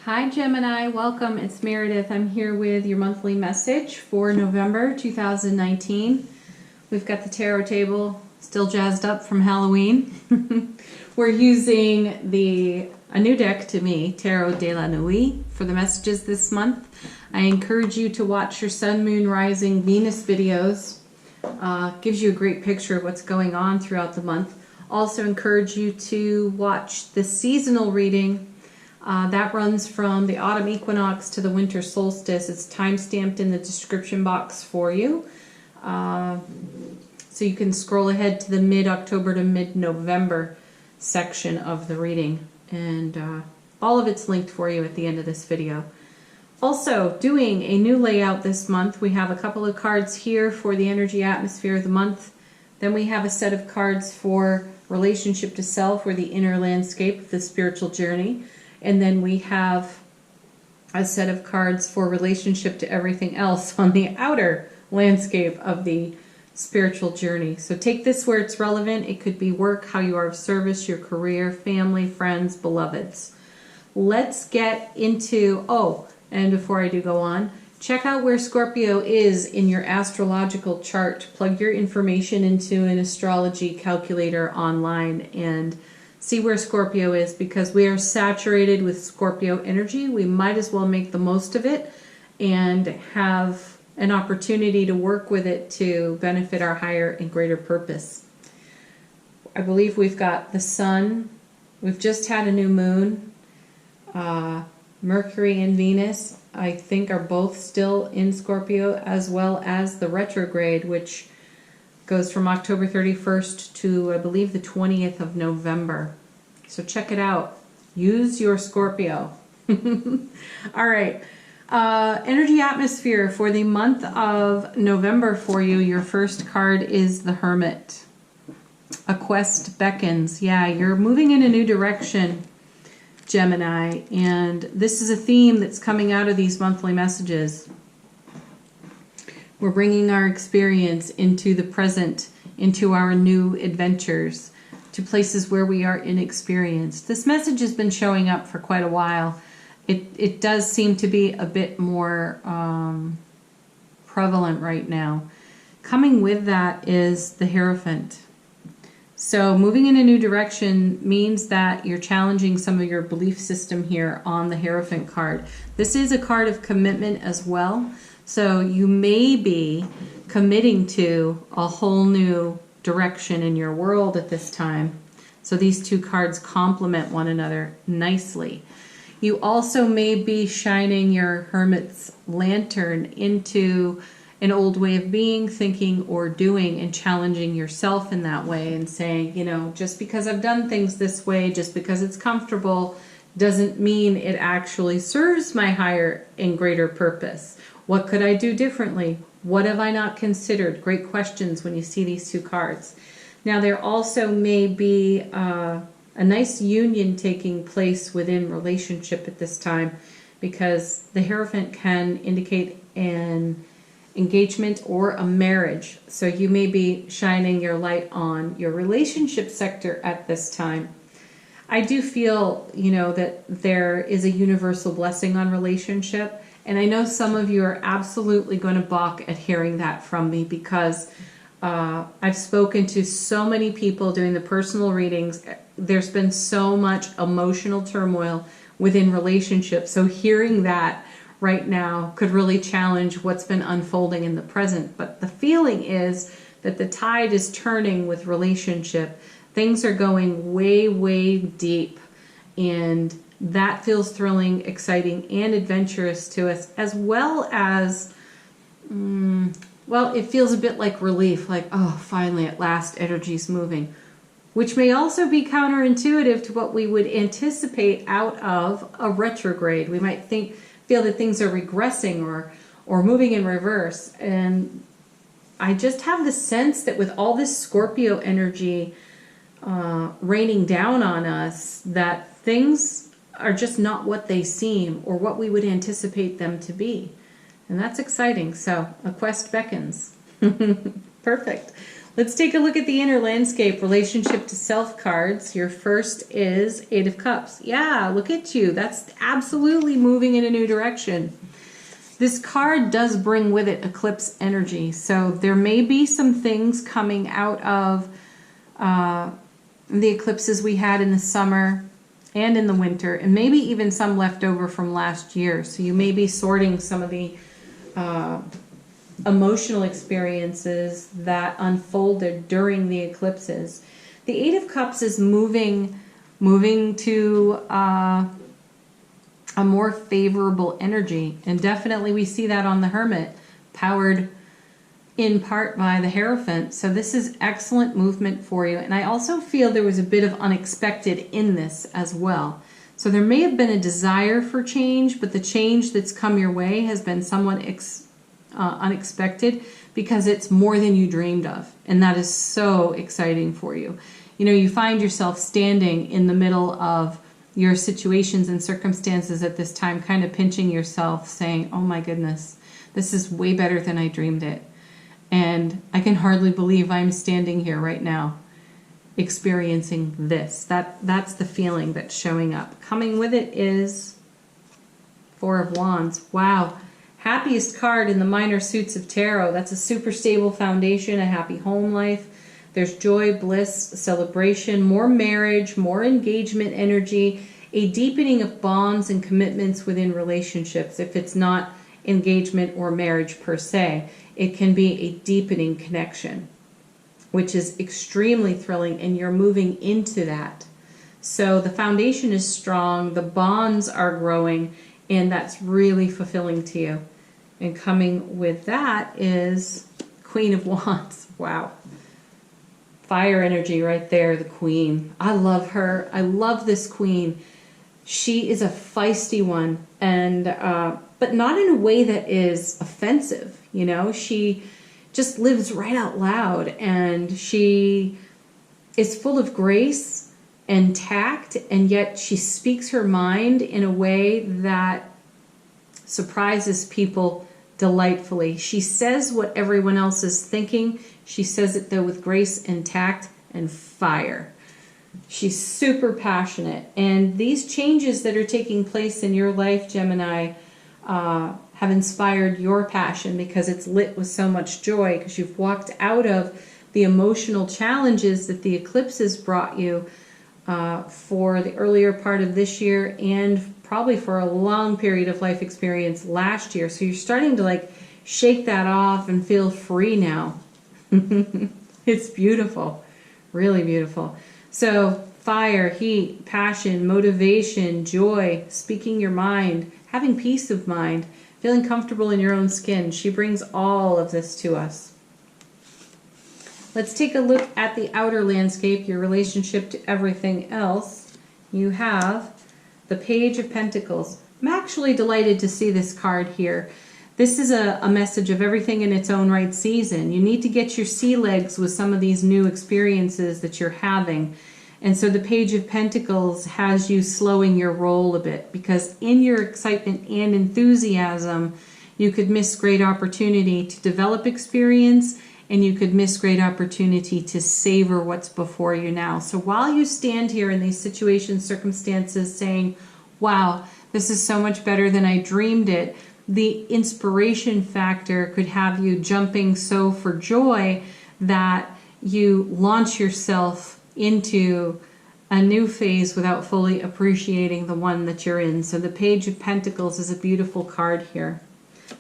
Hi Gemini, welcome. It's Meredith. I'm here with your monthly message for November 2019. We've got the tarot table still jazzed up from Halloween. We're using a new deck to me, Tarot de la Nuit, for the messages this month. I encourage you to watch your Sun, Moon, Rising, Venus videos. Gives you a great picture of what's going on throughout the month. Also encourage you to watch the seasonal reading. That runs from the autumn equinox to the winter solstice. It's time-stamped in the description box for you. So you can scroll ahead to the mid-October to mid-November section of the reading. And all of it's linked for you at the end of this video. Also, doing a new layout this month. We have a couple of cards here for the energy atmosphere of the month. Then we have a set of cards for relationship to self, or the inner landscape of the spiritual journey. And then we have a set of cards for relationship to everything else on the outer landscape of the spiritual journey. So take this where it's relevant. It could be work, how you are of service, your career, family, friends, beloveds. Let's get into, and before I do go on, check out where Scorpio is in your astrological chart. Plug your information into an astrology calculator online and see where Scorpio is, because we are saturated with Scorpio energy. We might as well make the most of it and have an opportunity to work with it to benefit our higher and greater purpose. I believe we've got the sun. We've just had a new moon. Mercury and Venus, I think, are both still in Scorpio, as well as the retrograde, which goes from October 31st to, I believe, the 20th of November. So check it out. Use your Scorpio. All right. Energy atmosphere for the month of November for you. Your first card is the Hermit. A quest beckons. Yeah, you're moving in a new direction, Gemini. And this is a theme that's coming out of these monthly messages. We're bringing our experience into the present, into our new adventures, to places where we are inexperienced. This message has been showing up for quite a while. It does seem to be a bit more prevalent right now. Coming with that is the Hierophant. So moving in a new direction means that you're challenging some of your belief system here on the Hierophant card. This is a card of commitment as well. So you may be committing to a whole new direction in your world at this time. So these two cards complement one another nicely. You also may be shining your Hermit's lantern into an old way of being, thinking, or doing, and challenging yourself in that way and saying, just because I've done things this way, just because it's comfortable, doesn't mean it actually serves my higher and greater purpose. What could I do differently? What have I not considered? Great questions when you see these two cards. Now, there also may be a nice union taking place within relationship at this time, because the Hierophant can indicate an engagement or a marriage. So you may be shining your light on your relationship sector at this time. I do feel, that there is a universal blessing on relationship. And I know some of you are absolutely going to balk at hearing that from me, because I've spoken to so many people doing the personal readings. There's been so much emotional turmoil within relationships. So hearing that right now could really challenge what's been unfolding in the present. But the feeling is that the tide is turning with relationship. Things are going way, way deep. And that feels thrilling, exciting, and adventurous to us, as well as, it feels a bit like relief, like, finally, at last, energy's moving, which may also be counterintuitive to what we would anticipate out of a retrograde. We might feel that things are regressing or moving in reverse. And I just have the sense that with all this Scorpio energy raining down on us, that things are just not what they seem or what we would anticipate them to be. And that's exciting. So a quest beckons. Perfect. Let's take a look at the inner landscape, relationship to self cards. Your first is Eight of Cups. Yeah, look at you. That's absolutely moving in a new direction. This card does bring with it eclipse energy. So there may be some things coming out of the eclipses we had in the summer and in the winter, and maybe even some left over from last year. So you may be sorting some of the emotional experiences that unfolded during the eclipses. The Eight of Cups is moving to a more favorable energy, and definitely we see that on the Hermit, powered in part by the Hierophant. So this is excellent movement for you. And I also feel there was a bit of unexpected in this as well. So there may have been a desire for change, but the change that's come your way has been somewhat unexpected because it's more than you dreamed of. And that is so exciting for you. You know, you find yourself standing in the middle of your situations and circumstances at this time, kind of pinching yourself, saying, oh my goodness, this is way better than I dreamed it. And I can hardly believe I'm standing here right now experiencing this. That's the feeling that's showing up. Coming with it is Four of Wands. Wow. Happiest card in the minor suits of tarot. That's a super stable foundation, a happy home life. There's joy, bliss, celebration, more marriage, more engagement energy, a deepening of bonds and commitments within relationships. If it's not engagement or marriage per se, it can be a deepening connection, which is extremely thrilling, and you're moving into that. So the foundation is strong, the bonds are growing, and that's really fulfilling to you. And coming with that is Queen of Wands. Wow. Fire energy right there, the Queen. I love her. I love this Queen. She is a feisty one, and but not in a way that is offensive. You know, she just lives right out loud, and she is full of grace and tact, and yet she speaks her mind in a way that surprises people delightfully. She says what everyone else is thinking. She says it though with grace and tact and fire. She's super passionate, and these changes that are taking place in your life, Gemini, have inspired your passion because it's lit with so much joy, because you've walked out of the emotional challenges that the eclipses brought you for the earlier part of this year and probably for a long period of life experience last year. So you're starting to like shake that off and feel free now. It's beautiful, really beautiful. So fire, heat, passion, motivation, joy, speaking your mind, having peace of mind, feeling comfortable in your own skin. She brings all of this to us. Let's take a look at the outer landscape, your relationship to everything else. You have the Page of Pentacles. I'm actually delighted to see this card here. This is a message of everything in its own right season. You need to get your sea legs with some of these new experiences that you're having. And so the Page of Pentacles has you slowing your roll a bit, because in your excitement and enthusiasm, you could miss great opportunity to develop experience, and you could miss great opportunity to savor what's before you now. So while you stand here in these situations, circumstances, saying, wow, this is so much better than I dreamed it, the inspiration factor could have you jumping so for joy that you launch yourself into a new phase without fully appreciating the one that you're in. So the Page of Pentacles is a beautiful card here.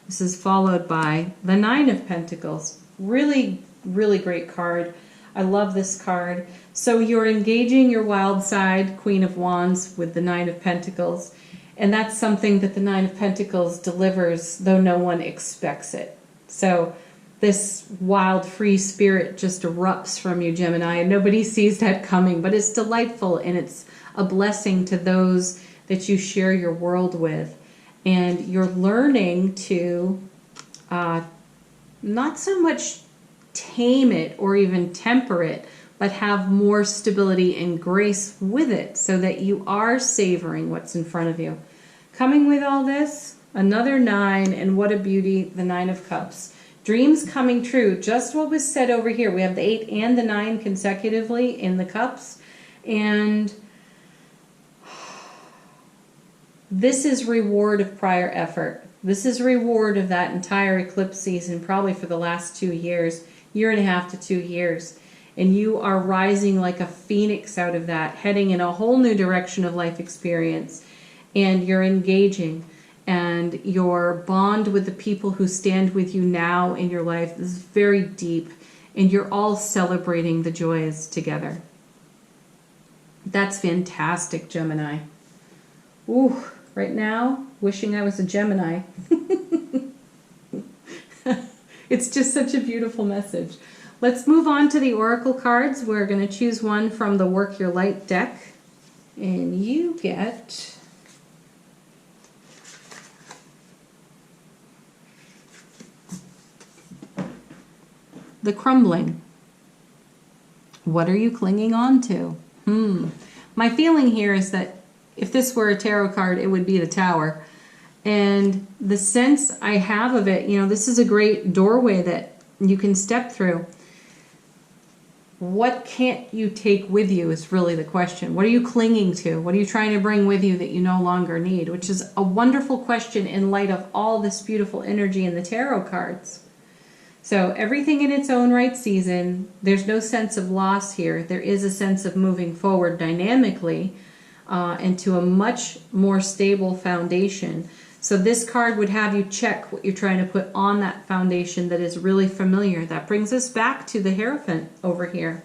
This is followed by the Nine of Pentacles. Really, really great card. I love this card. So you're engaging your wild side, Queen of Wands, with the Nine of Pentacles. And that's something that the Nine of Pentacles delivers, though no one expects it. So this wild, free spirit just erupts from you, Gemini, and nobody sees that coming. But it's delightful, and it's a blessing to those that you share your world with. And you're learning to not so much tame it or even temper it, but have more stability and grace with it so that you are savoring what's in front of you. Coming with all this, another 9, and what a beauty, the 9 of Cups. Dreams coming true. Just what was said over here. We have the 8 and the 9 consecutively in the cups. And this is reward of prior effort. This is reward of that entire eclipse season, probably for the last 2 years, year and a half to 2 years. And you are rising like a phoenix out of that, heading in a whole new direction of life experience. And you're engaging. And your bond with the people who stand with you now in your life is very deep. And you're all celebrating the joys together. That's fantastic, Gemini. Ooh, right now, wishing I was a Gemini. It's just such a beautiful message. Let's move on to the oracle cards. We're going to choose one from the Work Your Light deck. And you get the Crumbling. What are you clinging on to? My feeling here is that if this were a tarot card, it would be the Tower. And the sense I have of it, you know, this is a great doorway that you can step through. What can't you take with you is really the question. What are you clinging to? What are you trying to bring with you that you no longer need? Which is a wonderful question in light of all this beautiful energy in the tarot cards. So everything in its own right season. There's no sense of loss here. There is a sense of moving forward dynamically into a much more stable foundation. So this card would have you check what you're trying to put on that foundation that is really familiar. That brings us back to the Hierophant over here,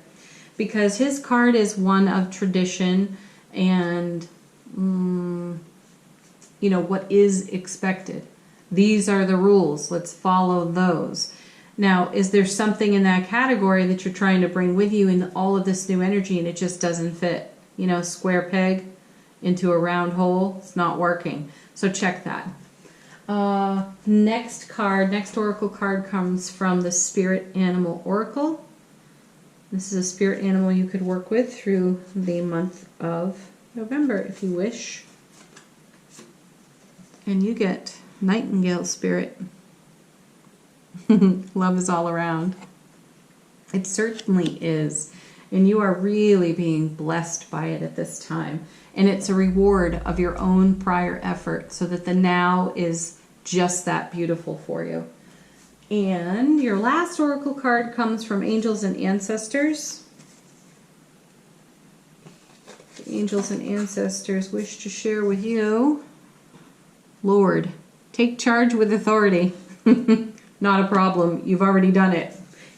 because his card is one of tradition and, you know, what is expected. These are the rules. Let's follow those. Now, is there something in that category that you're trying to bring with you in all of this new energy and it just doesn't fit? You know, square peg into a round hole. It's not working. So check that. Next oracle card comes from the Spirit Animal Oracle. This is a spirit animal you could work with through the month of November if you wish. And you get Nightingale Spirit. Love is all around. It certainly is. And you are really being blessed by it at this time. And it's a reward of your own prior effort so that the now is just that beautiful for you. And your last oracle card comes from Angels and Ancestors. The angels and ancestors wish to share with you, Lord, take charge with authority. Not a problem. You've already done it.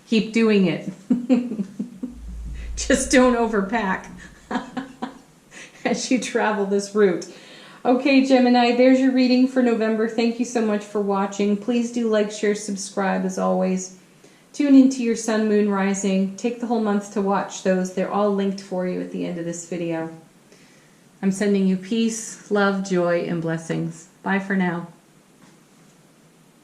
Keep doing it. Just don't overpack as you travel this route. Okay, Gemini, there's your reading for November. Thank you so much for watching. Please do like, share, subscribe as always. Tune into your sun, moon, rising. Take the whole month to watch those. They're all linked for you at the end of this video. I'm sending you peace, love, joy, and blessings. Bye for now.